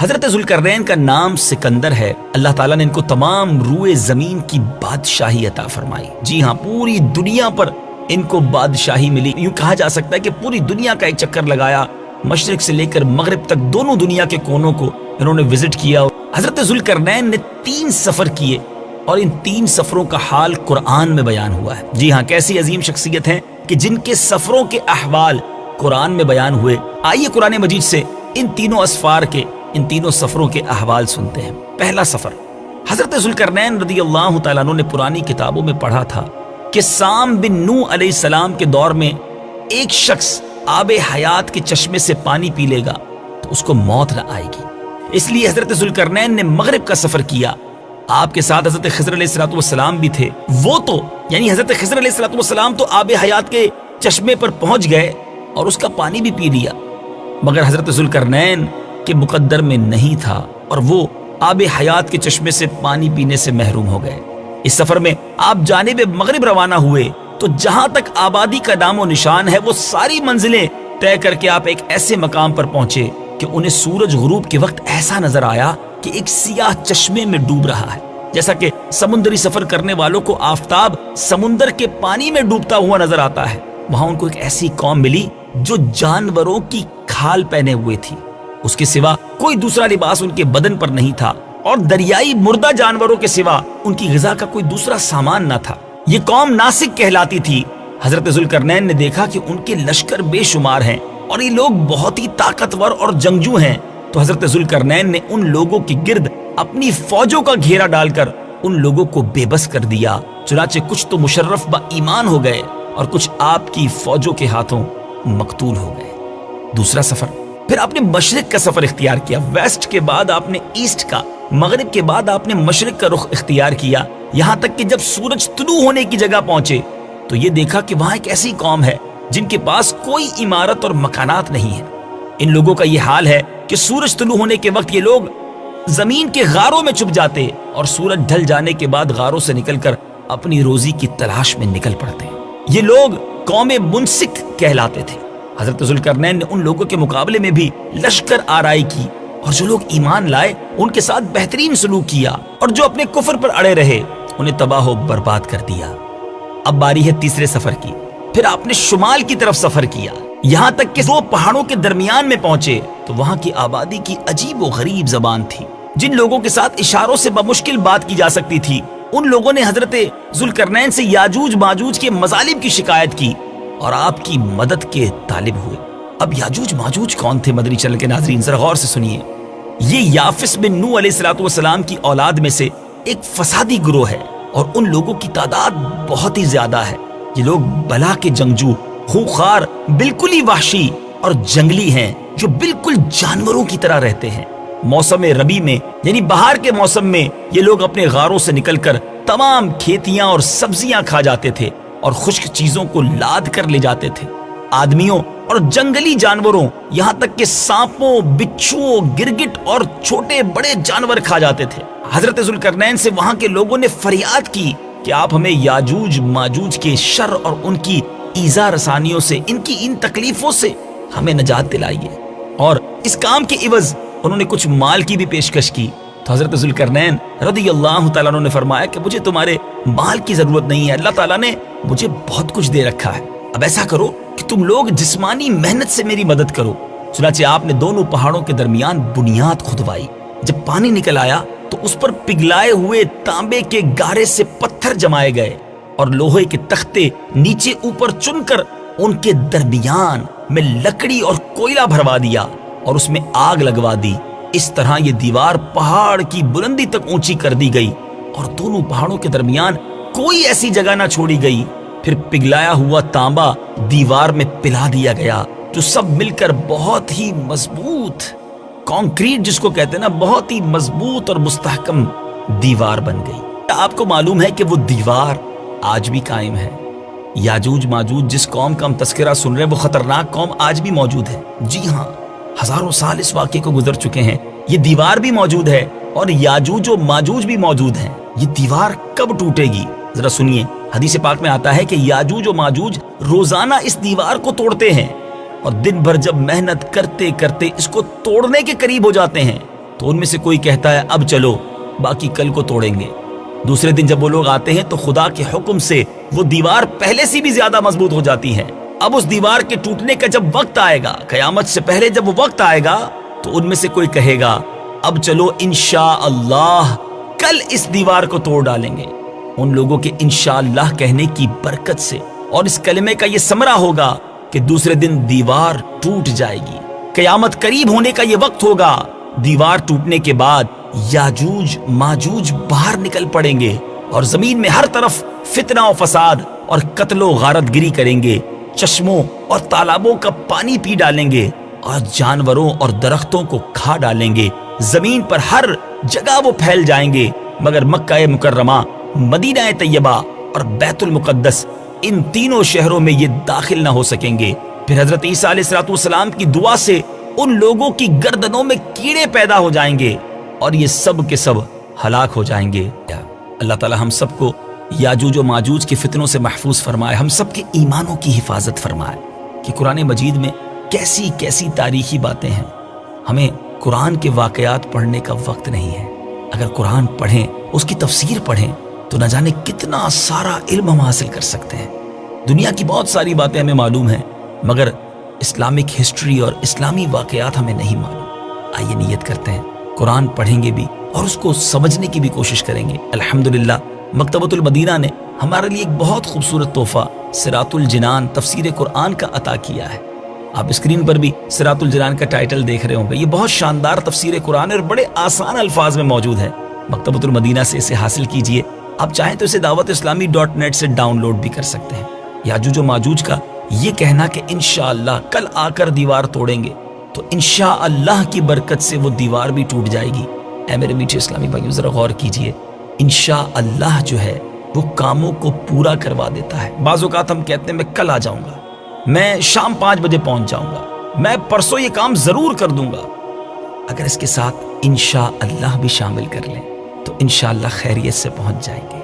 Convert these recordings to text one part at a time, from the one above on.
حضرت ذوالقرنین کا نام سکندر ہے. اللہ تعالیٰ نے ان کو تمام روئے زمین کی بادشاہی عطا فرمائی. جی ہاں، پوری دنیا پر ان کو بادشاہی ملی. یوں کہا جا سکتا ہے کہ پوری دنیا کا ایک چکر لگایا، مشرق سے لے کر مغرب تک دونوں دنیا کے کونوں کو انہوں نے وزٹ کیا. حضرت ذوالقرنین نے 3 سفر کیے اور ان 3 سفروں کا حال قرآن میں بیان ہوا ہے. جی ہاں، کیسی عظیم شخصیت ہیں کہ جن کے سفروں کے احوال قرآن میں بیان ہوئے. آئیے قرآن مجید سے ان تینوں اسفار کے، ان تینوں سفروں کے احوال سنتے ہیں. پہلا سفر، حضرت ذوالقرنین رضی اللہ تعالیٰ عنہ نے پرانی کتابوں میں پڑھا تھا کہ سام بن نوح علیہ السلام کے دور میں ایک شخص آب حیات کے چشمے سے پانی پی لے گا تو اس کو موت نہ آئے گی. اس لیے حضرت ذوالقرنین نے مغرب کا سفر کیا. آپ کے ساتھ حضرت خضر علیہ السلام بھی تھے. وہ تو یعنی حضرت خضر علیہ السلام تو آب حیات کے چشمے پر پہنچ گئے اور اس کا پانی بھی پی لیا، مگر حضرت ذوالقرنین کے مقدر میں نہیں تھا اور وہ آب حیات کے چشمے سے پانی پینے سے محروم ہو گئے. اس سفر میں آپ جانب مغرب روانہ ہوئے تو جہاں تک آبادی کا نام و نشان ہے وہ ساری منزلیں طے کر کے آپ ایک ایسے مقام پر پہنچے کہ انہیں سورج غروب کے وقت ایسا نظر آیا کہ ایک سیاہ چشمے میں ڈوب رہا ہے. جیسا کہ سمندری سفر کرنے والوں کو آفتاب سمندر کے پانی میں ڈوبتا ہوا نظر آتا ہے، وہاں ان کو ایک ایسی قوم ملی جو جانوروں کی کھال پہنے ہوئے تھی. اس کے سوا کوئی دوسرا لباس ان کے بدن پر نہیں تھا اور دریائی مردہ جانوروں کے سوا ان کی غذا کا کوئی دوسرا سامان نہ تھا. یہ قوم ناسک کہلاتی تھی. حضرت ذوالقرنین نے دیکھا کہ ان کے لشکر بے شمار ہیں اور یہ لوگ بہت ہی طاقتور اور جنگجو ہیں. تو حضرت ذوالقرنین نے ان لوگوں کی گرد اپنی فوجوں کا گھیرا ڈال کر ان لوگوں کو بے بس کر دیا. چنانچہ کچھ تو مشرف با ایمان ہو گئے اور کچھ آپ کی فوجوں کے ہاتھوں مقتول ہو گئے. دوسرا سفر، پھر آپ نے مشرق کا سفر اختیار کیا. ویسٹ کے بعد آپ نے ایسٹ کا، مغرب کے بعد آپ نے مشرق کا رخ اختیار کیا، یہاں تک کہ جب سورج طلوع ہونے کی جگہ پہنچے تو یہ دیکھا کہ وہاں ایک ایسی قوم ہے جن کے پاس کوئی عمارت اور مکانات نہیں ہے. ان لوگوں کا یہ حال ہے کہ سورج طلوع ہونے کے وقت یہ لوگ زمین کے غاروں میں چھپ جاتے اور سورج ڈھل جانے کے بعد غاروں سے نکل کر اپنی روزی کی تلاش میں نکل پڑتے. یہ لوگ قوم منسک کہلاتے تھے. حضرت ذوالقرنین نے ان لوگوں کے مقابلے میں بھی لشکر آرائی کی اور جو لوگ ایمان لائے ان کے ساتھ بہترین سلوک کیا اور جو اپنے کفر پر اڑے رہے انہیں تباہ و برباد کر دیا. اب باری ہے تیسرے سفر کی. پھر آپ نے شمال کی طرف سفر کیا، یہاں تک کہ 2 پہاڑوں کے درمیان میں پہنچے تو وہاں کی آبادی کی عجیب و غریب زبان تھی. جن لوگوں کے ساتھ اشاروں سے بمشکل بات کی جا سکتی تھی ان لوگوں نے حضرت ذوالقرنین سے یاجوج ماجوج کے مظالم کی شکایت کی اور آپ کی مدد کے طالب ہوئے. اب یاجوج ماجوج کون تھے؟ مدنی چینل کے ناظرین ذرا غور سے سنیے. یہ یافس بن نوح علیہ السلام کی اولاد میں سے ایک فسادی گروہ ہے اور ان لوگوں کی تعداد بہت ہی زیادہ ہے. یہ لوگ بلا کے جنگجو، خوخار، بالکل ہی وحشی اور جنگلی ہیں جو بالکل جانوروں کی طرح رہتے ہیں. موسم ربیع میں یعنی بہار کے موسم میں یہ لوگ اپنے غاروں سے نکل کر تمام کھیتیاں اور سبزیاں کھا جاتے تھے اور خشک چیزوں کو لاد کر لے جاتے تھے. آدمیوں اور جنگلی جانوروں یہاں تک کہ سانپوں، بچھوؤں، گرگٹ اور چھوٹے بڑے جانور کھا جاتے تھے. حضرت ذوالقرنین سے وہاں کے لوگوں نے فریاد کی کہ آپ ہمیں یاجوج ماجوج کے شر اور ان کی ایذا رسانیوں سے، ان کی ان تکلیفوں سے ہمیں نجات دلائیے. اور اس کام کے عوض انہوں نے کچھ مال کی بھی پیشکش کی. تو حضرت ذوالقرنین رضی اللہ تعالیٰ عنہ نے فرمایا کہ مجھے تمہارے مال کی ضرورت نہیں ہے، اللہ تعالیٰ نے مجھے بہت کچھ دے رکھا ہے. اب ایسا کرو کہ تم لوگ جسمانی محنت سے میری مدد کرو. چنانچہ آپ نے دونوں پہاڑوں کے درمیان بنیاد کھدوائی. جب پانی نکل آیا تو اس پر پگھلائے ہوئے تانبے کے گارے سے پتھر جمائے گئے اور لوہے کے تختے نیچے اوپر چن کر ان کے درمیان میں لکڑی اور کوئلہ بھروا دیا اور اس میں آگ لگوا دی. اس طرح یہ دیوار پہاڑ کی بلندی تک اونچی کر دی گئی اور دونوں پہاڑوں کے درمیان کوئی ایسی جگہ نہ چھوڑی گئی. پھر پگھلایا ہوا تانبا دیوار میں پلا دیا گیا جو سب مل کر بہت ہی مضبوط، کانکریٹ جس کو کہتے ہیں نا، بہت ہی مضبوط اور مستحکم دیوار بن گئی. آپ کو معلوم ہے کہ وہ دیوار آج بھی قائم ہے. یاجوج ماجوج جس قوم کا ہم تذکرہ سن رہے ہیں وہ خطرناک قوم آج بھی موجود ہے. جی ہاں، ہزاروں سال اس واقعے کو گزر چکے ہیں. یہ دیوار بھی موجود ہے اور یاجوج و ماجوج بھی موجود ہیں. یہ دیوار کب ٹوٹے گی ذرا سنیے. حدیث پاک میں آتا ہے کہ یاجوج و ماجوج روزانہ اس دیوار کو توڑتے ہیں اور دن بھر جب محنت کرتے کرتے اس کو توڑنے کے قریب ہو جاتے ہیں تو تو ان میں سے کوئی کہتا ہے اب چلو باقی کل کو توڑیں گے۔ دوسرے دن جب وہ لوگ آتے ہیں تو خدا کے حکم سے وہ دیوار پہلے سے بھی زیادہ مضبوط ہو جاتی ہے۔ اب اس دیوار کے ٹوٹنے کا جب وقت آئے گا، قیامت سے پہلے جب وہ وقت آئے گا، تو ان میں سے کوئی کہے گا اب چلو انشاءاللہ کل اس دیوار کو توڑ ڈالیں گے۔ ان لوگوں کے انشاءاللہ کہنے کی برکت سے اور اس کلمے کا یہ ثمرہ ہوگا کہ دوسرے دن دیوار ٹوٹ جائے گی۔ قیامت قریب ہونے کا یہ وقت ہوگا، دیوار ٹوٹنے کے بعد یاجوج ماجوج باہر نکل پڑیں گے اور زمین میں ہر طرف فتنہ و فساد اور قتل و غارت گری کریں گے، چشموں اور تالابوں کا پانی پی ڈالیں گے اور جانوروں اور درختوں کو کھا ڈالیں گے۔ زمین پر ہر جگہ وہ پھیل جائیں گے، مگر مکہ مکرمہ، مدینہ طیبہ اور بیت المقدس، ان تینوں شہروں میں یہ داخل نہ ہو سکیں گے۔ پھر حضرت عیسیٰ علیہ السلام کی دعا سے ان لوگوں کی گردنوں میں کیڑے پیدا ہو جائیں گے اور یہ سب کے سب ہلاک ہو جائیں گے۔ اللہ تعالی ہم سب کو یاجوج و ماجوج کی فتنوں سے محفوظ فرمائے، ہم سب کے ایمانوں کی حفاظت فرمائے کہ قرآن مجید میں کیسی کیسی تاریخی باتیں ہیں۔ ہمیں قرآن کے واقعات پڑھنے کا وقت نہیں ہے۔ اگر قرآن پڑھیں، اس کی تفسیر پڑھیں تو نہ جانے کتنا سارا علم ہم حاصل کر سکتے ہیں۔ دنیا کی بہت ساری باتیں ہمیں معلوم ہیں، مگر اسلامک ہسٹری اور اسلامی واقعات ہمیں نہیں معلوم۔ آئیے نیت کرتے ہیں، قرآن پڑھیں گے بھی اور اس کو سمجھنے کی بھی کوشش کریں گے۔ الحمدللہ مکتبۃ المدینہ نے ہمارے لیے ایک بہت خوبصورت تحفہ صراط الجنان تفسیر قرآن کا عطا کیا ہے۔ آپ اسکرین پر بھی صراط الجنان کا ٹائٹل دیکھ رہے ہوں گے۔ یہ بہت شاندار تفسیر قرآن ہے اور بڑے آسان الفاظ میں موجود ہے۔ مکتبۃ المدینہ سے اسے حاصل کیجئے۔ آپ چاہیں تو اسے dawat-islami.net سے ڈاؤن لوڈ بھی کر سکتے ہیں۔ یاجوج و ماجوج کا یہ کہنا کہ انشاءاللہ کل آ کر دیوار توڑیں گے، تو انشاءاللہ کی برکت سے وہ دیوار بھی ٹوٹ جائے گی۔ اے میرے میٹھے اسلامی بھائیوں، ذرا غور کیجئے، انشاءاللہ جو ہے وہ کاموں کو پورا کروا دیتا ہے۔ بعض اوقات ہم کہتے ہیں میں کل آ جاؤں گا، میں شام 5 بجے پہنچ جاؤں گا، میں پرسوں یہ کام ضرور کر دوں گا۔ اگر اس کے ساتھ انشاءاللہ بھی شامل کر لیں تو انشاءاللہ خیریت سے پہنچ جائیں گے،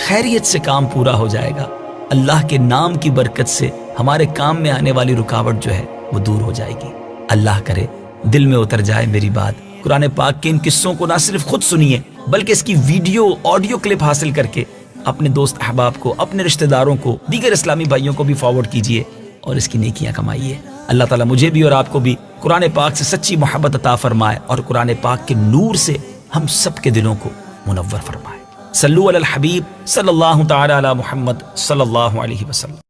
خیریت سے کام پورا ہو جائے گا۔ اللہ کے نام کی برکت سے ہمارے کام میں آنے والی رکاوٹ جو ہے وہ دور ہو جائے گی۔ اللہ کرے دل میں اتر جائے میری بات۔ قرآن پاک کے ان قصوں کو نہ صرف خود سنیے بلکہ اس کی ویڈیو آڈیو کلپ حاصل کر کے اپنے دوست احباب کو، اپنے رشتہ داروں کو، دیگر اسلامی بھائیوں کو بھی فارورڈ کیجئے اور اس کی نیکیاں کمائیے۔ اللہ تعالیٰ مجھے بھی اور آپ کو بھی قرآن پاک سے سچی محبت عطا فرمائے اور قرآن پاک کے نور سے ہم سب کے دلوں کو منور فرمائے۔ صلو علی الحبیب صلی اللہ تعالی علی محمد صلی اللہ علیہ وسلم۔